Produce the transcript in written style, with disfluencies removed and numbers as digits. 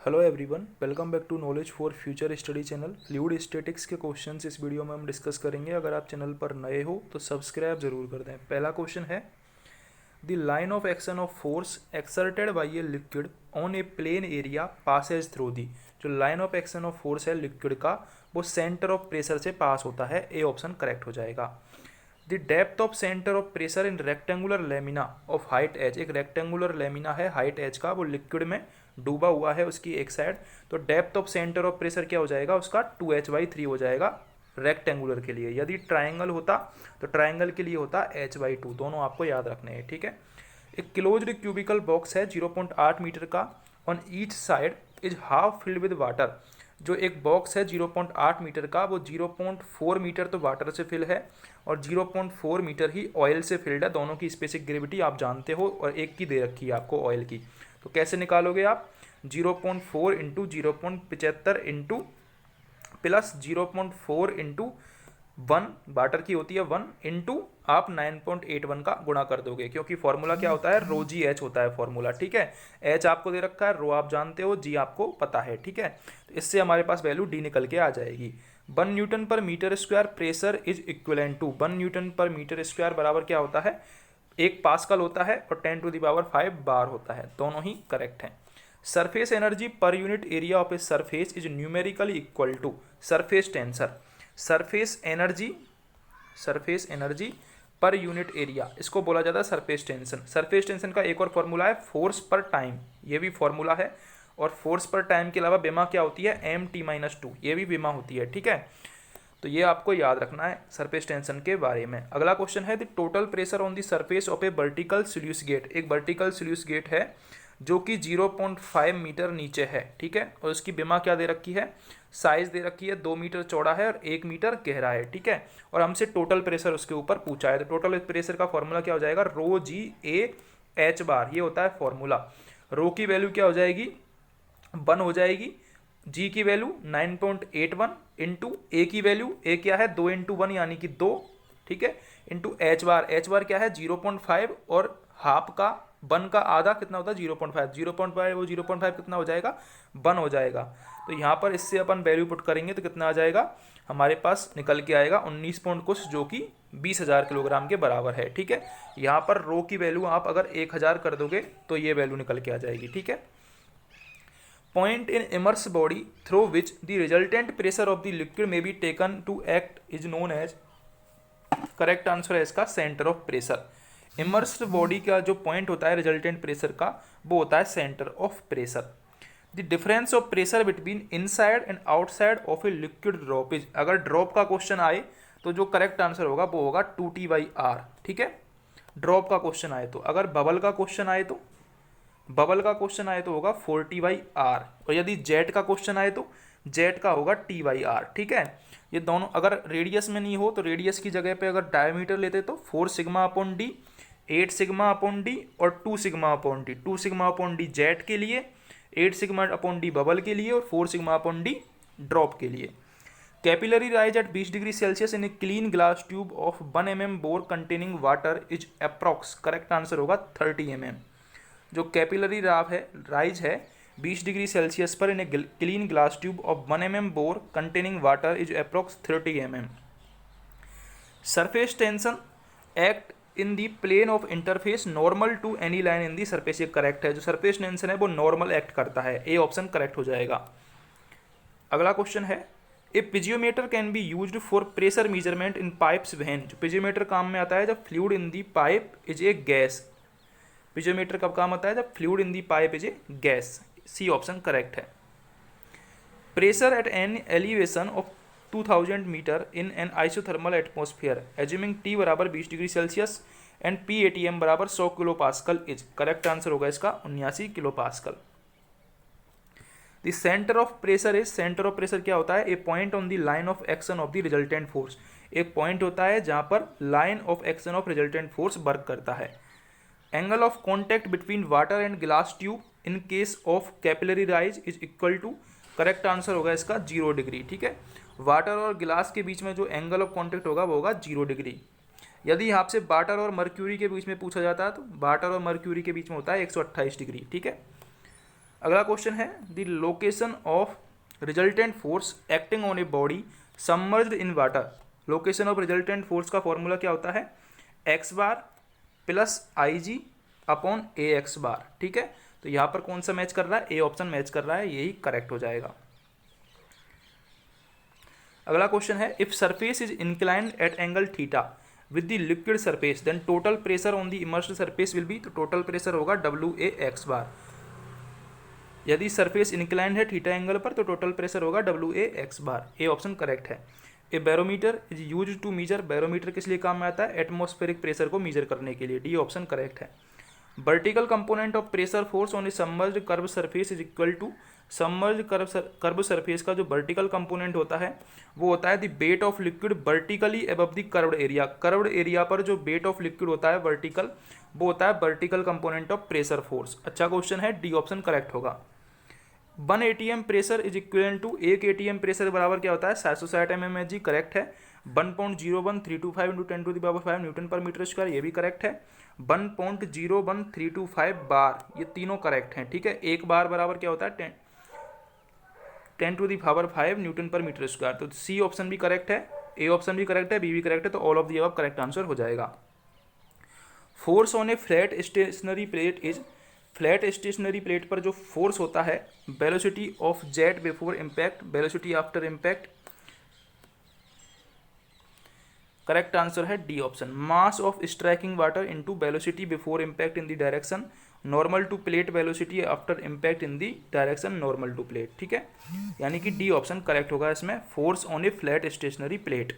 Hello everyone, welcome back to knowledge for future study channel. Fluid statics के questions इस video में हम discuss करेंगे। अगर आप चैनल पर नए हो तो सब्सक्राइब जरूर कर दें। पहला क्वेश्चन है, the line of action of force exerted by a liquid on a plane area passes through the. जो line of action of force है लिक्विड का, वो सेंटर ऑफ प्रेशर से पास होता है। ए ऑप्शन करेक्ट हो जाएगा। The depth of centre of pressure in rectangular lamina of height H. एक रेक्टेंगुलर लेमिना है हाइट एच का, वो लिक्विड में डूबा हुआ है उसकी एक साइड। तो depth of centre of pressure क्या हो जाएगा उसका, 2h/3 हो जाएगा रेक्टेंगुलर के लिए। यदि ट्राइंगल होता तो ट्राइंगल के लिए होता h/2। दोनों आपको याद रखने हैं, ठीक है। एक क्लोज्ड क्यूबिकल बॉक्स है 0.8 मीटर का। On each side is half filled with water. जो एक बॉक्स है 0.8 मीटर का, वो 0.4 मीटर तो वाटर से फिल है और 0.4 मीटर ही ऑयल से फिल्ड है। दोनों की स्पेसिफिक ग्रेविटी आप जानते हो और एक की दे रखी है आपको ऑयल की। तो कैसे निकालोगे आप, 0.4 into 0.75 into plus 0.4 into 1 water की होती है 1 इंटू आप 9.81 का गुणा कर दोगे, क्योंकि फॉर्मूला क्या होता है, रो जी एच होता है फॉर्मूला, ठीक है। एच आपको दे रखा है, रो आप जानते हो, जी आपको पता है, ठीक है। तो इससे हमारे पास वैल्यू डी निकल के आ जाएगी। 1 newton per metre square pressure is equivalent to. 1 newton per metre square बराबर क्या होता है, 1 पास्कल होता है और 10⁵ बार होता है। दोनों ही करेक्ट हैं। Surface energy per unit area of a surface is numerically equal to surface tensor. Surface energy per unit area, इसको बोला जाता है सरफेस टेंशन। सरफेस टेंशन का एक और फॉर्मूला है फोर्स पर टाइम, ये भी फॉर्मूला है। और फोर्स पर टाइम के अलावा बेमा क्या होती है, mt-2, ये भी बेमा होती है, ठीक है। तो ये आपको याद रखना है सरफेस टेंशन के बारे में। अगला क्वेश्चन है, the total pressure on the surface of a vertical sluice gate. एक वर्टिकल स्लूइस गेट है जो कि 0.5 मीटर नीचे है, ठीक है। और उसकी बीमा क्या दे रखी है, साइज दे रखी है, 2 मीटर चौड़ा है और 1 मीटर गहरा है, ठीक है। और हमसे टोटल प्रेशर उसके ऊपर पूछा है। तो टोटल प्रेशर का फॉर्मूला क्या हो जाएगा, रो जी ए एच बार, ये होता है फॉर्मूला। रो की वैल्यू क्या हो जाएगी, 1 हो जाएगी। जी की वैल्यू 9.81 इंटू ए की वैल्यू, ए क्या है 2 इंटू 1 यानी कि 2, ठीक है, इंटू एच बार क्या है 0.5 और हाफ का 1 का आधा कितना होता है 0.5। 0.5 वो 0.5 कितना हो जाएगा, 1 हो जाएगा। तो यहाँ पर इससे अपन वैल्यू पुट करेंगे तो कितना आ जाएगा, हमारे पास निकल के आएगा 19 पॉइंट कुछ, जो कि 20,000 किलोग्राम के बराबर है, ठीक है। यहाँ पर रो की वैल्यू आप अगर 1000 कर दोगे तो ये वैल्यू निकल के आ जाएगी, ठीक है। Point in immersed body through which the resultant pressure of the liquid may be taken to act is known as, correct answer है इसका centre of pressure. Immersed body का जो पॉइंट होता है रिजल्टेंट प्रेशर का, वो होता है centre of pressure. The difference of pressure between inside and outside of a liquid drop is. अगर ड्रॉप का क्वेश्चन आए तो जो करेक्ट आंसर होगा वो होगा 2T/R, ठीक है। ड्रॉप का क्वेश्चन आए तो, अगर बबल का क्वेश्चन आए तो, बबल का क्वेश्चन आए तो होगा 4T/R। और यदि जेट का क्वेश्चन आए तो जेट का होगा T/R, ठीक है। ये दोनों अगर रेडियस में नहीं हो तो रेडियस की जगह पे अगर डायमीटर लेते तो 4 σ/d, 8 σ/d और 2 σ/d। 2 σ/d जेट के लिए, 8 σ/d बबल के लिए और 4 σ/d ड्रॉप के लिए। Capillary rise at 20 degree Celsius in a clean glass tube of 1 mm bore containing water is approx, correct answer होगा 30 mm। जो कैपिलरी राइज है 20 डिग्री सेल्सियस पर in a clean glass tube of 1 mm bore containing water is approx 30 mm। Surface tension act in the plane of interface normal to any line in the surface, ये correct है। जो surface tension है वो normal act करता है, A option correct हो जाएगा। अगला क्वेश्चन है, a piezometer can be used for pressure measurement in pipes when. जो पिजियोमीटर काम में आता है जब fluid in the pipe is a gas. Piezometer कब काम आता है, जब fluid in the pipe is a gas, C option correct है। Pressure at an elevation of 2000 metre in an isothermal atmosphere assuming T बराबर 20 डिग्री सेल्सियस एंड PATM बराबर 100 kilo pascal is, correct answer होगा इसका 79 kilo pascal. The centre of pressure is, centre of pressure क्या होता है, a point on the line of action of the resultant force. एक point होता है जहां पर line of action of resultant force work करता है। Angle of contact between water and glass tube in case of capillary rise is equal to, correct answer होगा इसका 0 degree, ठीक है। वाटर और गिलास के बीच में जो एंगल ऑफ कॉन्टैक्ट होगा वो होगा 0 डिग्री। यदि आपसे वाटर और मर्क्यूरी के बीच में पूछा जाता है तो वाटर और मर्क्यूरी के बीच में होता है 128 डिग्री, ठीक है। अगला क्वेश्चन है the location of resultant force acting on a body submerged in water. Location of resultant force का फॉर्मूला क्या होता है, एक्स बार प्लस आई जी अपॉन ए एक्स बार। ठीक है, तो यहाँ पर कौन सा मैच कर रहा है, ए ऑप्शन मैच कर रहा है, यही करेक्ट हो जाएगा। अगला क्वेश्चन है if surface is inclined at angle theta with the liquid surface then total pressure on the immersed surface will be, तो टोटल प्रेशर होगा डब्ल्यू ए एक्स बार। यदि सरफेस इंक्लाइंड है थीटा एंगल पर तो total pressure होगा W A X bar, A option correct है। A barometer is use to measure, barometer किस लिए काम में आता है, एटमॉस्फेरिक प्रेशर को मेजर करने के लिए, डी ऑप्शन करेक्ट है। Vertical component of pressure force on a submerged curve surface is equal to, submerged curve surface का जो वर्टिकल कंपोनेंट होता है वो होता है the weight of liquid vertically above the curved area. Curved area पर जो वेट ऑफ लिक्विड होता है वर्टिकल, वो होता है vertical component of pressure force. अच्छा क्वेश्चन है, डी ऑप्शन करेक्ट होगा। 1 ATM pressure is equal to, 1 ATM pressure बराबर क्या होता है 760 mmHg, करेक्ट है। 1.01325 into 10⁵ newton per metre square, ये भी करेक्ट है। 1.01325 बार, ये तीनों करेक्ट हैं। ठीक है, एक बार बराबर क्या होता है 10⁵ न्यूटन पर मीटर स्क्वायर, तो सी ऑप्शन भी करेक्ट है, ए ऑप्शन भी करेक्ट है, बी भी करेक्ट है, तो all of the above correct answer हो जाएगा। Force on a flat stationary plate is, flat stationary plate पर जो फोर्स होता है velocity of jet before impact, velocity after impact, correct answer है D option. Mass of striking water into velocity before impact in the direction normal to plate, velocity after impact in the direction normal to plate. ठीक है, यानी कि D option correct होगा इसमें, force on a flat stationary plate.